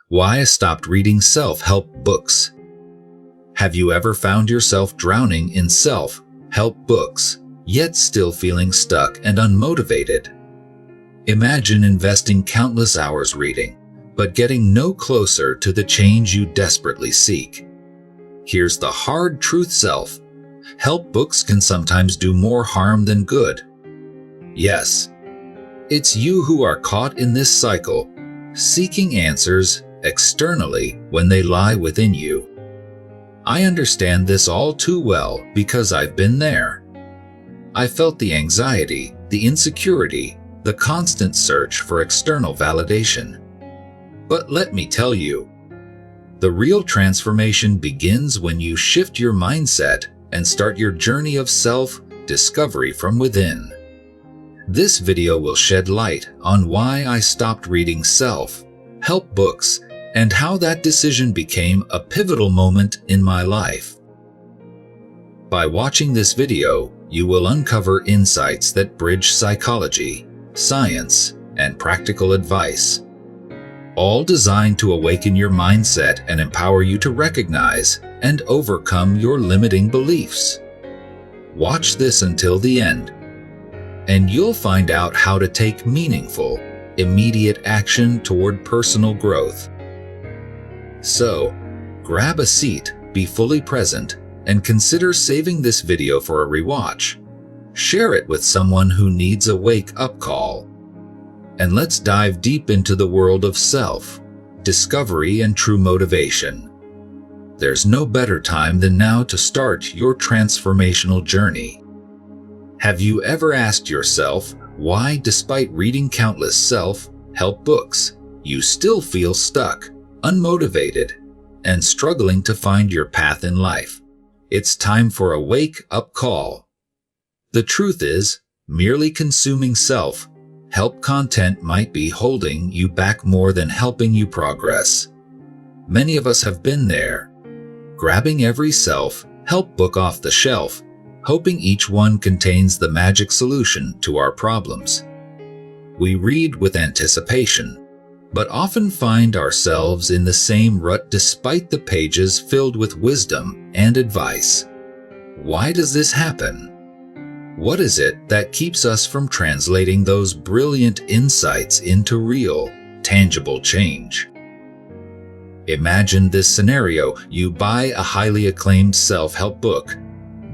Why I stopped reading self-help books. Have you ever found yourself drowning in self-help books, yet still feeling stuck and unmotivated? Imagine investing countless hours reading, but getting no closer to the change you desperately seek. Here's the hard truth: self-help books can sometimes do more harm than good. Yes, it's you who are caught in this cycle, seeking answers externally when they lie within you. I understand this all too well because I've been there. I felt the anxiety, the insecurity, the constant search for external validation. But let me tell you, the real transformation begins when you shift your mindset and start your journey of self-discovery from within. This video will shed light on why I stopped reading self-help books and how that decision became a pivotal moment in my life. By watching this video, you will uncover insights that bridge psychology, science, and practical advice, all designed to awaken your mindset and empower you to recognize and overcome your limiting beliefs. Watch this until the end, and you'll find out how to take meaningful, immediate action toward personal growth. So, grab a seat, be fully present, and consider saving this video for a rewatch. Share it with someone who needs a wake-up call. And let's dive deep into the world of self-discovery and true motivation. There's no better time than now to start your transformational journey. Have you ever asked yourself why, despite reading countless self-help books, you still feel stuck, unmotivated, and struggling to find your path in life? It's time for a wake-up call. The truth is, merely consuming self-help content might be holding you back more than helping you progress. Many of us have been there, grabbing every self-help book off the shelf, hoping each one contains the magic solution to our problems. We read with anticipation, but often find ourselves in the same rut despite the pages filled with wisdom and advice. Why does this happen? What is it that keeps us from translating those brilliant insights into real, tangible change? Imagine this scenario: you buy a highly acclaimed self-help book,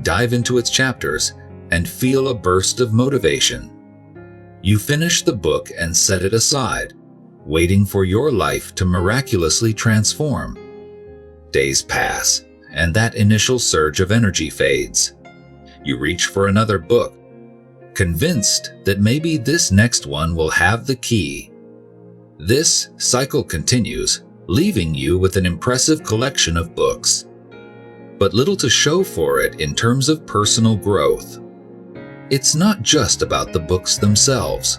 dive into its chapters, and feel a burst of motivation. You finish the book and set it aside, waiting for your life to miraculously transform. Days pass, and that initial surge of energy fades. You reach for another book, convinced that maybe this next one will have the key. This cycle continues, leaving you with an impressive collection of books, but little to show for it in terms of personal growth. It's not just about the books themselves.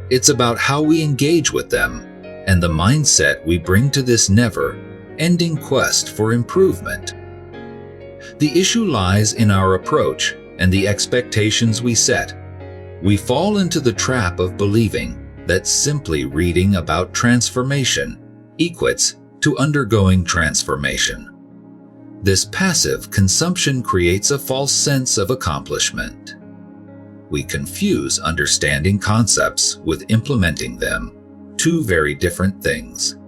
It's about how we engage with them and the mindset we bring to this never-ending quest for improvement. The issue lies in our approach and the expectations we set. We fall into the trap of believing that simply reading about transformation equates to undergoing transformation. This passive consumption creates a false sense of accomplishment. We confuse understanding concepts with implementing them, two very different things.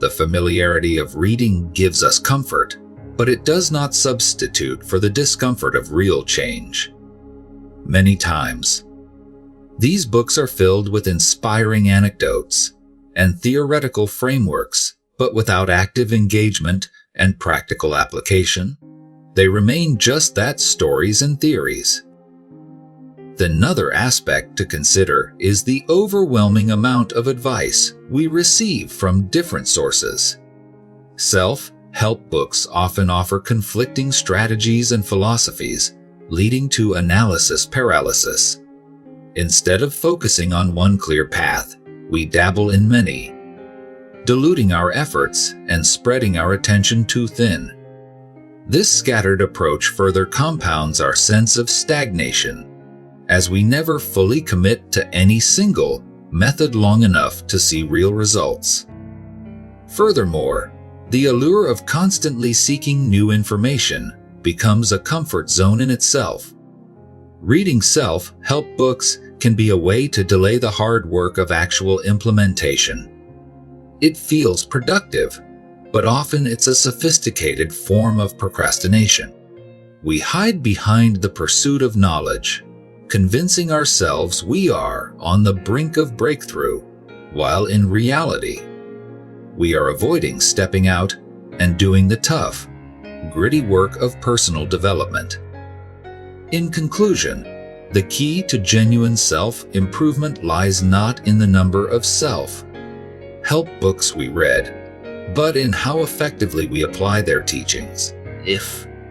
The familiarity of reading gives us comfort, but it does not substitute for the discomfort of real change. Many times, these books are filled with inspiring anecdotes and theoretical frameworks, but without active engagement and practical application, they remain just that: stories and theories. Another aspect to consider is the overwhelming amount of advice we receive from different sources. Self-help books often offer conflicting strategies and philosophies, leading to analysis paralysis. Instead of focusing on one clear path, we dabble in many, diluting our efforts and spreading our attention too thin. This scattered approach further compounds our sense of stagnation, as we never fully commit to any single method long enough to see real results. Furthermore, the allure of constantly seeking new information becomes a comfort zone in itself. Reading self-help books can be a way to delay the hard work of actual implementation. It feels productive, but often it's a sophisticated form of procrastination. We hide behind the pursuit of knowledge, convincing ourselves we are on the brink of breakthrough, while in reality, we are avoiding stepping out and doing the tough, gritty work of personal development. In conclusion, the key to genuine self-improvement lies not in the number of self-help books we read, but in how effectively we apply their teachings.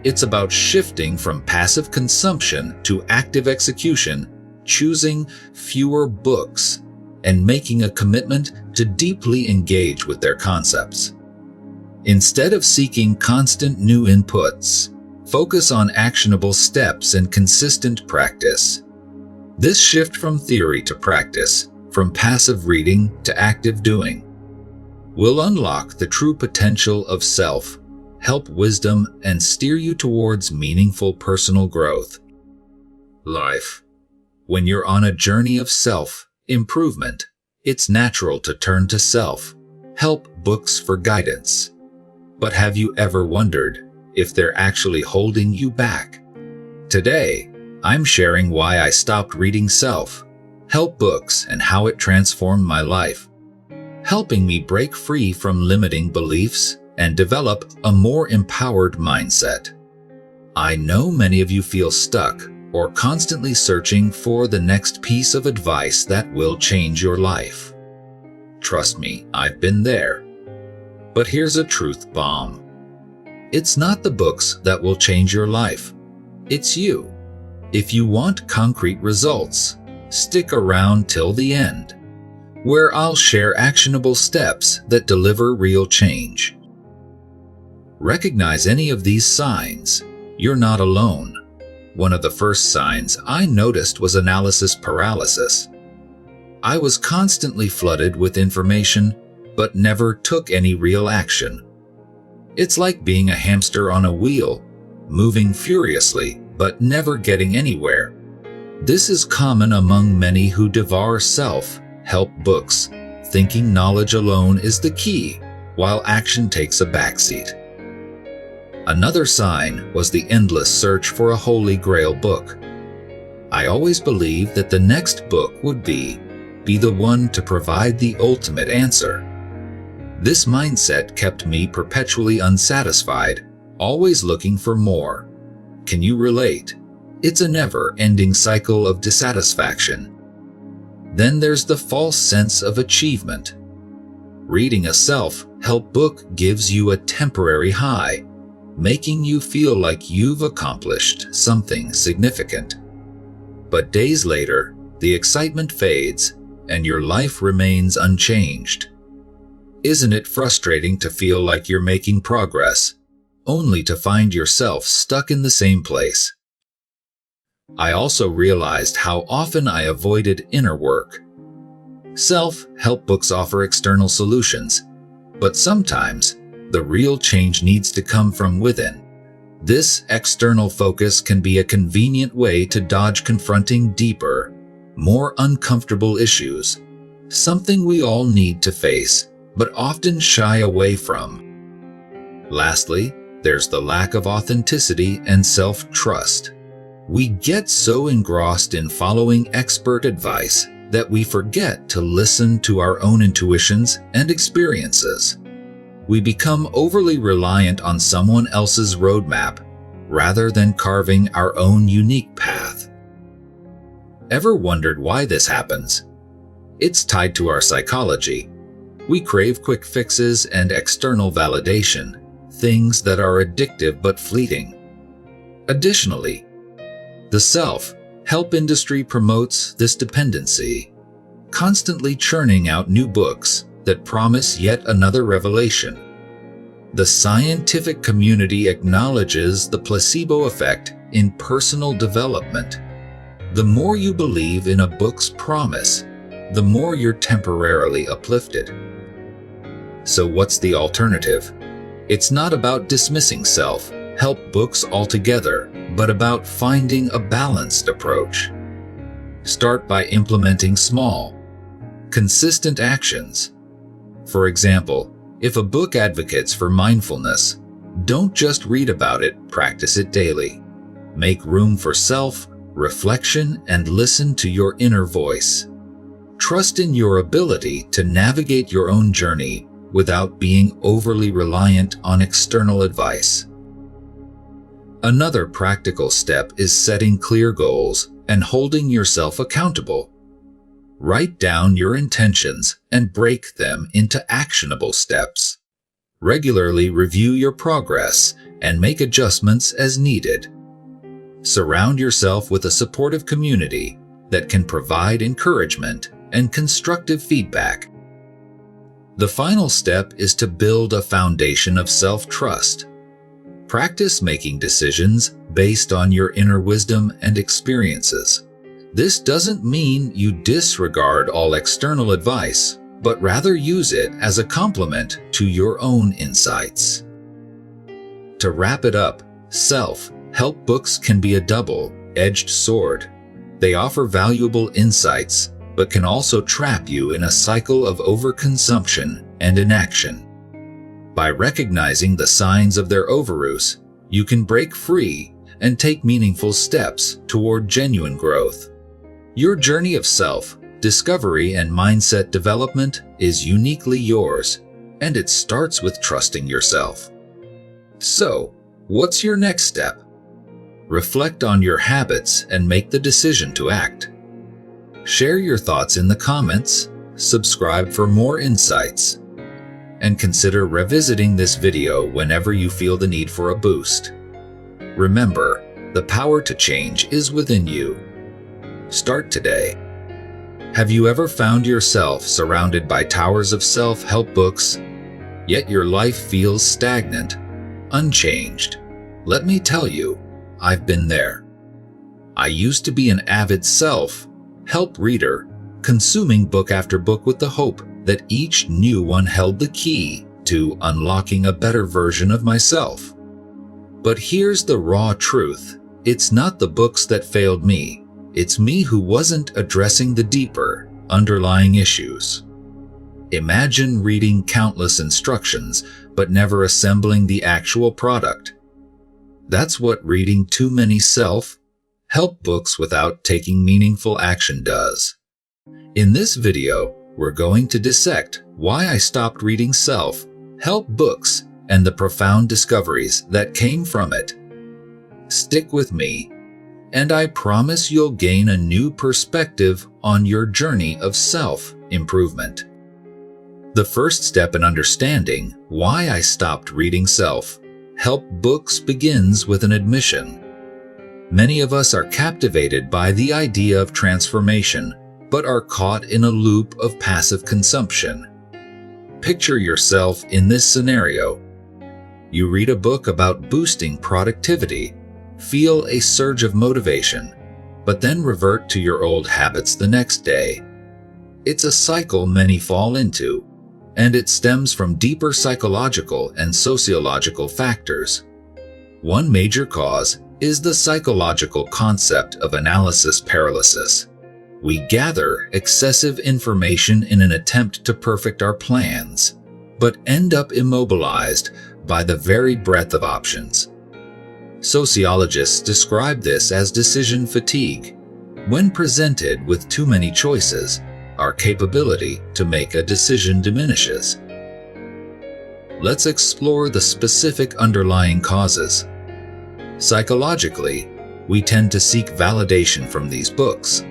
It's about shifting from passive consumption to active execution, choosing fewer books, and making a commitment to deeply engage with their concepts. Instead of seeking constant new inputs, focus on actionable steps and consistent practice. This shift from theory to practice, from passive reading to active doing, will unlock the true potential of self-help wisdom and steer you towards meaningful personal growth. Life. When you're on a journey of self-improvement, it's natural to turn to self-help books for guidance. But have you ever wondered if they're actually holding you back? Today, I'm sharing why I stopped reading self-help books and how it transformed my life, helping me break free from limiting beliefs and develop a more empowered mindset. I know many of you feel stuck or constantly searching for the next piece of advice that will change your life. Trust me, I've been there. But here's a truth bomb. It's not the books that will change your life. It's you. If you want concrete results, stick around till the end, where I'll share actionable steps that deliver real change. Recognize any of these signs. You're not alone. One of the first signs I noticed was analysis paralysis. I was constantly flooded with information, but never took any real action. It's like being a hamster on a wheel, moving furiously, but never getting anywhere. This is common among many who devour self-help books, thinking knowledge alone is the key, while action takes a backseat. Another sign was the endless search for a holy grail book. I always believed that the next book would be the one to provide the ultimate answer. This mindset kept me perpetually unsatisfied, always looking for more. Can you relate? It's a never-ending cycle of dissatisfaction. Then there's the false sense of achievement. Reading a self-help book gives you a temporary high, making you feel like you've accomplished something significant. But days later, the excitement fades and your life remains unchanged. Isn't it frustrating to feel like you're making progress, only to find yourself stuck in the same place? I also realized how often I avoided inner work. Self-help books offer external solutions, but sometimes the real change needs to come from within. This external focus can be a convenient way to dodge confronting deeper, more uncomfortable issues, something we all need to face, but often shy away from. Lastly, there's the lack of authenticity and self-trust. We get so engrossed in following expert advice that we forget to listen to our own intuitions and experiences. We become overly reliant on someone else's roadmap rather than carving our own unique path. Ever wondered why this happens? It's tied to our psychology. We crave quick fixes and external validation, things that are addictive but fleeting. Additionally, the self-help industry promotes this dependency, constantly churning out new books that promise yet another revelation. The scientific community acknowledges the placebo effect in personal development. The more you believe in a book's promise, the more you're temporarily uplifted. So what's the alternative? It's not about dismissing self-help books altogether, but about finding a balanced approach. Start by implementing small, consistent actions. For example, if a book advocates for mindfulness, don't just read about it, practice it daily. Make room for self-reflection and listen to your inner voice. Trust in your ability to navigate your own journey without being overly reliant on external advice. Another practical step is setting clear goals and holding yourself accountable. Write down your intentions and break them into actionable steps. Regularly review your progress and make adjustments as needed. Surround yourself with a supportive community that can provide encouragement and constructive feedback. The final step is to build a foundation of self-trust. Practice making decisions based on your inner wisdom and experiences. This doesn't mean you disregard all external advice, but rather use it as a complement to your own insights. To wrap it up, self-help books can be a double-edged sword. They offer valuable insights, but can also trap you in a cycle of overconsumption and inaction. By recognizing the signs of their overuse, you can break free and take meaningful steps toward genuine growth. Your journey of self-discovery and mindset development is uniquely yours, and it starts with trusting yourself. So, what's your next step? Reflect on your habits and make the decision to act. Share your thoughts in the comments, subscribe for more insights, and consider revisiting this video whenever you feel the need for a boost. Remember, the power to change is within you. Start today. Have you ever found yourself surrounded by towers of self-help books, yet your life feels stagnant, unchanged? Let me tell you, I've been there. I used to be an avid self-help reader, consuming book after book with the hope that each new one held the key to unlocking a better version of myself. But here's the raw truth. It's not the books that failed me. It's me who wasn't addressing the deeper, underlying issues. Imagine reading countless instructions, but never assembling the actual product. That's what reading too many self-help books without taking meaningful action does. In this video, we're going to dissect why I stopped reading self-help books and the profound discoveries that came from it. Stick with me, and I promise you'll gain a new perspective on your journey of self-improvement. The first step in understanding why I stopped reading self-help books begins with an admission. Many of us are captivated by the idea of transformation, but are caught in a loop of passive consumption. Picture yourself in this scenario. You read a book about boosting productivity, feel a surge of motivation, but then revert to your old habits the next day. It's a cycle many fall into, and it stems from deeper psychological and sociological factors. One major cause is the psychological concept of analysis paralysis. We gather excessive information in an attempt to perfect our plans, but end up immobilized by the very breadth of options. Sociologists describe this as decision fatigue. When presented with too many choices, our capability to make a decision diminishes. Let's explore the specific underlying causes. Psychologically, we tend to seek validation from these books,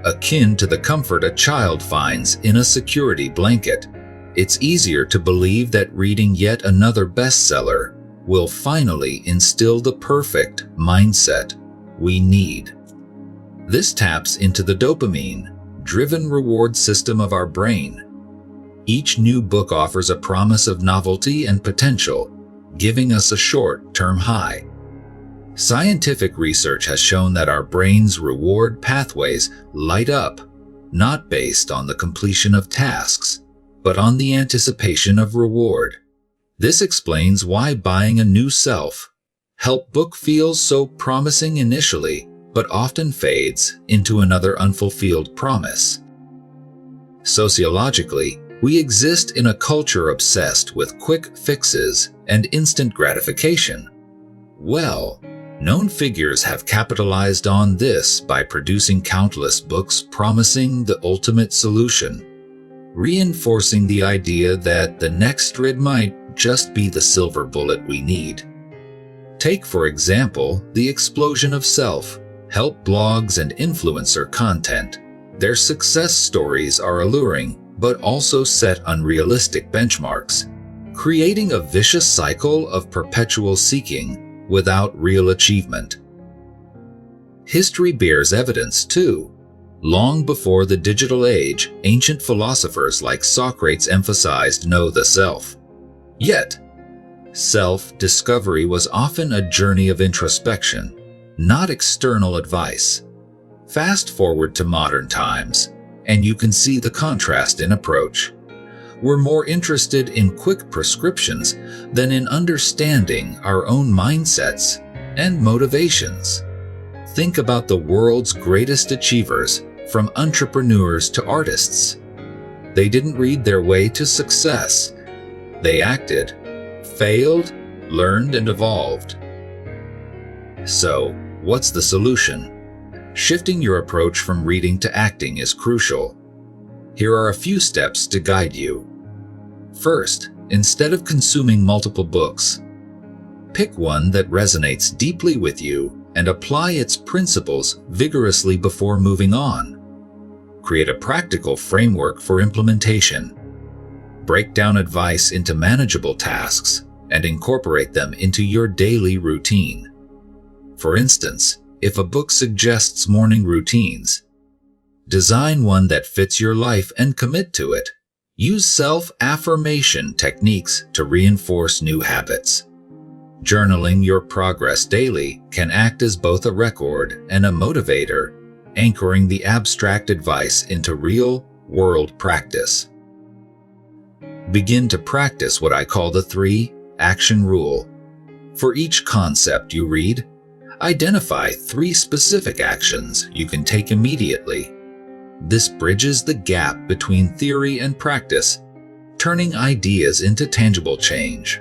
akin to the comfort a child finds in a security blanket. It's easier to believe that reading yet another bestseller will finally instill the perfect mindset we need. This taps into the dopamine-driven reward system of our brain. Each new book offers a promise of novelty and potential, giving us a short-term high. Scientific research has shown that our brain's reward pathways light up, not based on the completion of tasks, but on the anticipation of reward. This explains why buying a new self-help book feels so promising initially, but often fades into another unfulfilled promise. Sociologically, we exist in a culture obsessed with quick fixes and instant gratification. Well-known figures have capitalized on this by producing countless books promising the ultimate solution, reinforcing the idea that the next read might just be the silver bullet we need. Take, for example, the explosion of self-help blogs and influencer content. Their success stories are alluring, but also set unrealistic benchmarks, creating a vicious cycle of perpetual seeking without real achievement. History bears evidence, too. Long before the digital age, ancient philosophers like Socrates emphasized know the self. Yet, self-discovery was often a journey of introspection, not external advice. Fast forward to modern times, and you can see the contrast in approach. We're more interested in quick prescriptions than in understanding our own mindsets and motivations. Think about the world's greatest achievers, from entrepreneurs to artists. They didn't read their way to success. They acted, failed, learned, and evolved. So, what's the solution? Shifting your approach from reading to acting is crucial. Here are a few steps to guide you. First, instead of consuming multiple books, pick one that resonates deeply with you and apply its principles vigorously before moving on. Create a practical framework for implementation. Break down advice into manageable tasks and incorporate them into your daily routine. For instance, if a book suggests morning routines, design one that fits your life and commit to it. Use self-affirmation techniques to reinforce new habits. Journaling your progress daily can act as both a record and a motivator, anchoring the abstract advice into real-world practice. Begin to practice what I call the 3-action rule. For each concept you read, identify 3 specific actions you can take immediately. This bridges the gap between theory and practice, turning ideas into tangible change.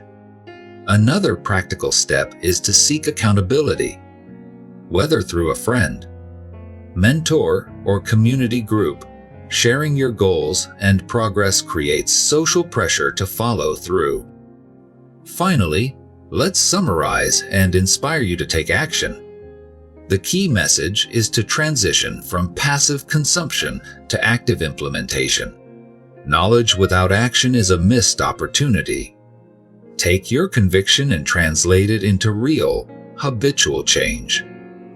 Another practical step is to seek accountability, whether through a friend, mentor, or community group. Sharing your goals and progress creates social pressure to follow through. Finally, let's summarize and inspire you to take action. The key message is to transition from passive consumption to active implementation. Knowledge without action is a missed opportunity. Take your conviction and translate it into real, habitual change.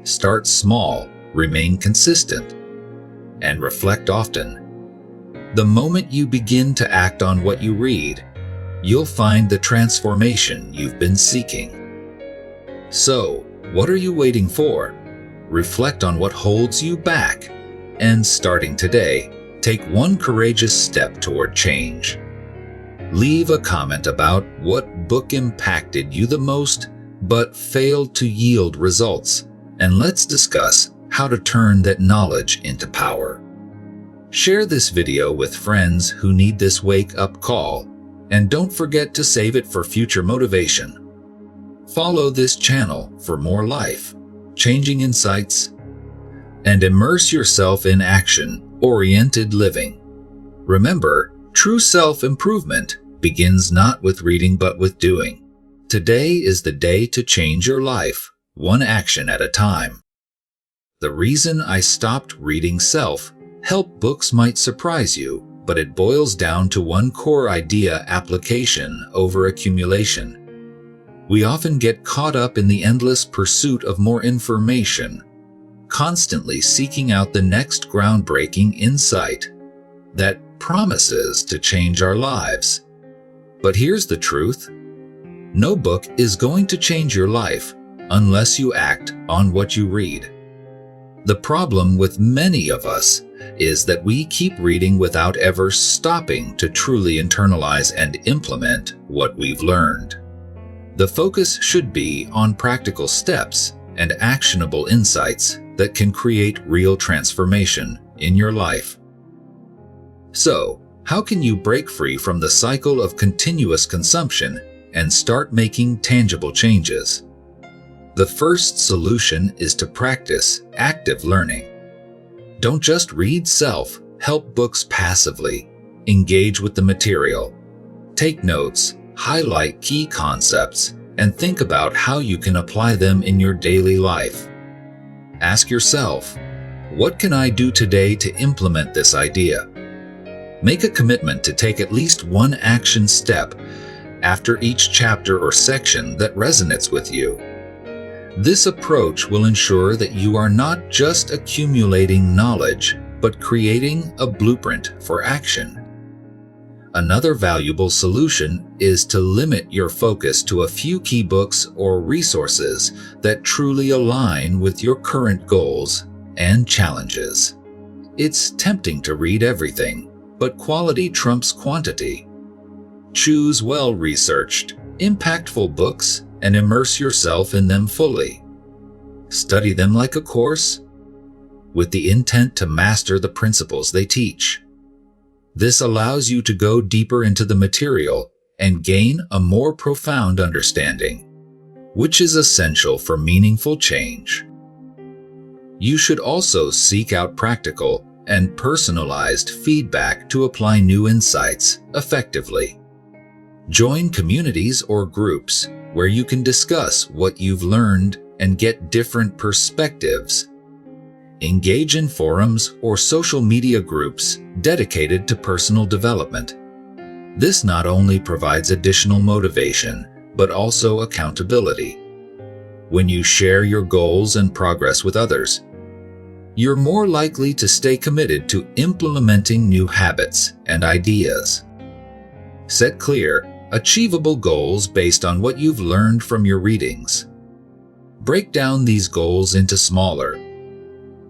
Start small, remain consistent, and reflect often. The moment you begin to act on what you read, you'll find the transformation you've been seeking. So, what are you waiting for? Reflect on what holds you back, and starting today, take one courageous step toward change. Leave a comment about what book impacted you the most but failed to yield results, and let's discuss how to turn that knowledge into power. Share this video with friends who need this wake-up call, and don't forget to save it for future motivation. Follow this channel for more life-changing insights, and immerse yourself in action-oriented living. Remember, true self-improvement begins not with reading but with doing. Today is the day to change your life, one action at a time. The reason I stopped reading self-help books might surprise you, but it boils down to one core idea: application over accumulation. We often get caught up in the endless pursuit of more information, constantly seeking out the next groundbreaking insight that promises to change our lives. But here's the truth: no book is going to change your life unless you act on what you read. The problem with many of us is that we keep reading without ever stopping to truly internalize and implement what we've learned. The focus should be on practical steps and actionable insights that can create real transformation in your life. So, how can you break free from the cycle of continuous consumption and start making tangible changes? The first solution is to practice active learning. Don't just read self-help books passively. Engage with the material. Take notes, highlight key concepts, and think about how you can apply them in your daily life. Ask yourself, what can I do today to implement this idea? Make a commitment to take at least one action step after each chapter or section that resonates with you. This approach will ensure that you are not just accumulating knowledge, but creating a blueprint for action. Another valuable solution is to limit your focus to a few key books or resources that truly align with your current goals and challenges. It's tempting to read everything, but quality trumps quantity. Choose well-researched, impactful books and immerse yourself in them fully. Study them like a course, with the intent to master the principles they teach. This allows you to go deeper into the material and gain a more profound understanding, which is essential for meaningful change. You should also seek out practical and personalized feedback to apply new insights effectively. Join communities or groups where you can discuss what you've learned and get different perspectives. Engage in forums or social media groups dedicated to personal development. This not only provides additional motivation, but also accountability. When you share your goals and progress with others, you're more likely to stay committed to implementing new habits and ideas. Set clear, achievable goals based on what you've learned from your readings. Break down these goals into smaller,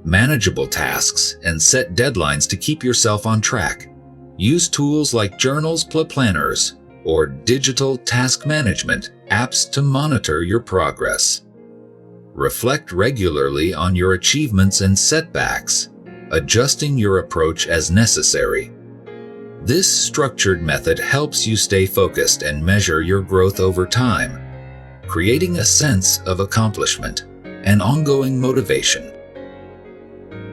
manageable tasks and set deadlines to keep yourself on track. Use tools like journals, planners, or digital task management apps to monitor your progress. Reflect regularly on your achievements and setbacks, adjusting your approach as necessary. This structured method helps you stay focused and measure your growth over time, creating a sense of accomplishment and ongoing motivation.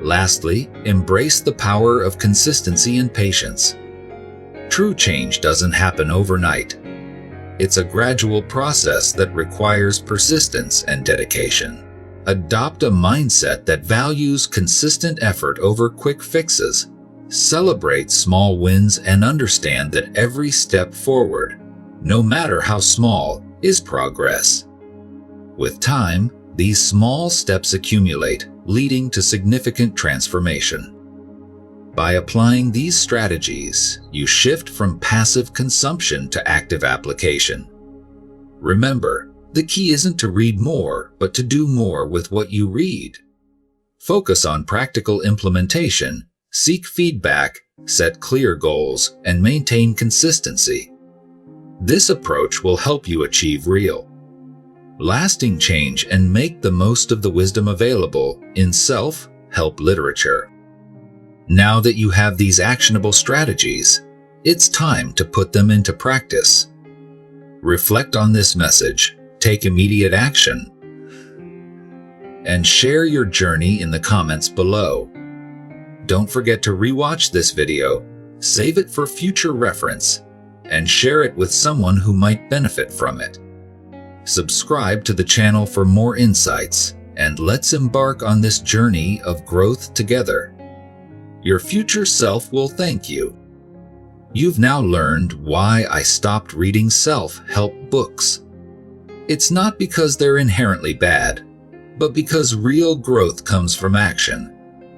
Lastly, embrace the power of consistency and patience. True change doesn't happen overnight. It's a gradual process that requires persistence and dedication. Adopt a mindset that values consistent effort over quick fixes. Celebrate small wins and understand that every step forward, no matter how small, is progress. With time, these small steps accumulate, leading to significant transformation. By applying these strategies, you shift from passive consumption to active application. Remember, the key isn't to read more, but to do more with what you read. Focus on practical implementation, seek feedback, set clear goals, and maintain consistency. This approach will help you achieve real, lasting change and make the most of the wisdom available in self-help literature. Now that you have these actionable strategies, it's time to put them into practice. Reflect on this message, take immediate action, and share your journey in the comments below. Don't forget to rewatch this video, save it for future reference, and share it with someone who might benefit from it. Subscribe to the channel for more insights, and let's embark on this journey of growth together. Your future self will thank you. You've now learned why I stopped reading self-help books. It's not because they're inherently bad, but because real growth comes from action,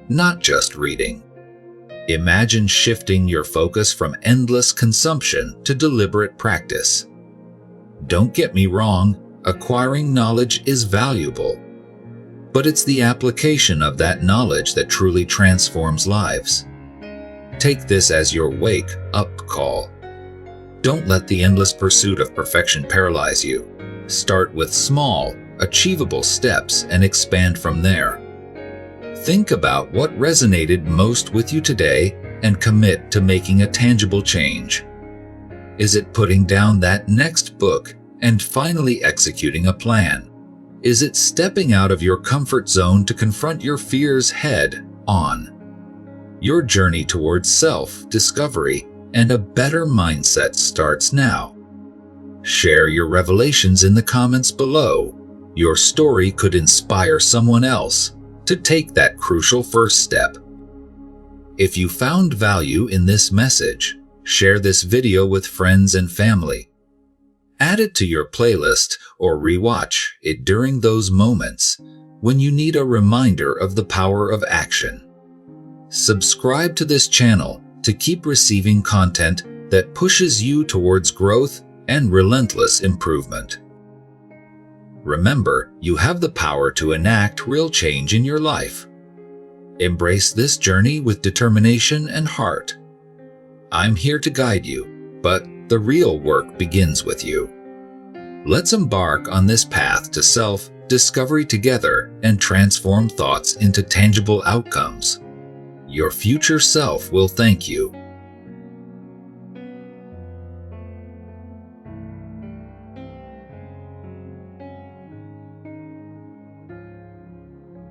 not just reading. Imagine shifting your focus from endless consumption to deliberate practice. Don't get me wrong, acquiring knowledge is valuable. but it's the application of that knowledge that truly transforms lives. Take this as your wake-up call. Don't let the endless pursuit of perfection paralyze you. Start with small, achievable steps and expand from there. Think about what resonated most with you today and commit to making a tangible change. Is it putting down that next book and finally executing a plan? Is it stepping out of your comfort zone to confront your fears head on? Your journey towards self-discovery and a better mindset starts now. Share your revelations in the comments below. Your story could inspire someone else to take that crucial first step. If you found value in this message, share this video with friends and family. Add it to your playlist or rewatch it during those moments when you need a reminder of the power of action. Subscribe to this channel to keep receiving content that pushes you towards growth and relentless improvement. Remember, you have the power to enact real change in your life. Embrace this journey with determination and heart. I'm here to guide you, but the real work begins with you. Let's embark on this path to self-discovery together and transform thoughts into tangible outcomes. Your future self will thank you.